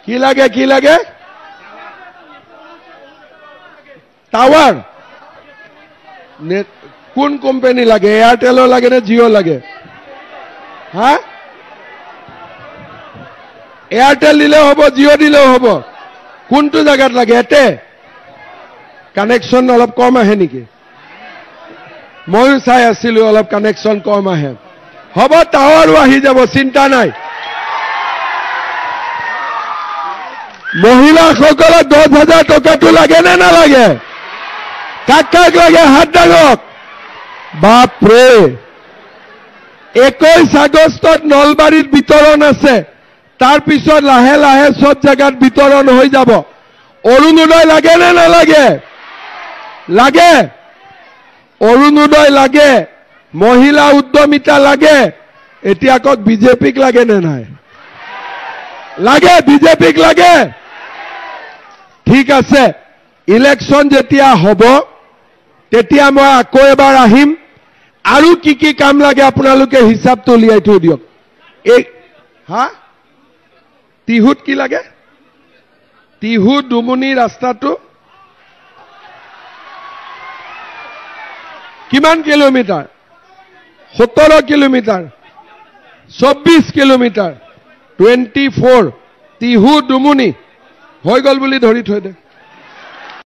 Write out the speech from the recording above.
কি লাগে কি লাগে টাৱাৰ কোন কোম্পানী লাগে এয়াৰটেলৰ লাগে নে জিঅ' লাগে হা এয়াৰটেল দিলেও হ'ব জিঅ' দিলেও হ'ব কোনটো জায়গাত লাগে এতে কানেকশ্যন অলপ কম আহে নেকি ময়ো চাই আছিলো অলপ কানেকশ্যন কম আহে হ'ব টাৱাৰো আহি যাব চিন্তা নাই মহিলাসকলক 10,000 টকাটো লাগে নে নালাগে কাক কাক লাগে হাত দাঙক বাপৰে 21 আগষ্টত নলবাৰীত বিতৰণ আছে তাৰ পিছত লাহে লাহে সব জায়গাত বিতৰণ হৈ যাব অৰুণোদয় লাগে নে নালাগে লাগে অৰুণোদয় লাগে মহিলা উদ্যমিতা লাগে এতিয়া কক বিজেপিক লাগে নে নাই লাগে বিজেপিক লাগে ঠিক আছে ইলেকশন যেতিয়া হ'ব তেতিয়া মই আকৌ এবাৰ আহিম আৰু কি কাম লাগে আপোনালোকে হিচাপটো উলিয়াই থৈ দিয়ক এই হা তিহুত কি লাগে তিহু দুমুনি ৰাস্তাটো কিমান কিলোমিটাৰ 17 কিলোমিটাৰ 24 কিলোমিটাৰ 24 তিহু দুমুনি হৈ গল বুলি ধৰি থৈ দে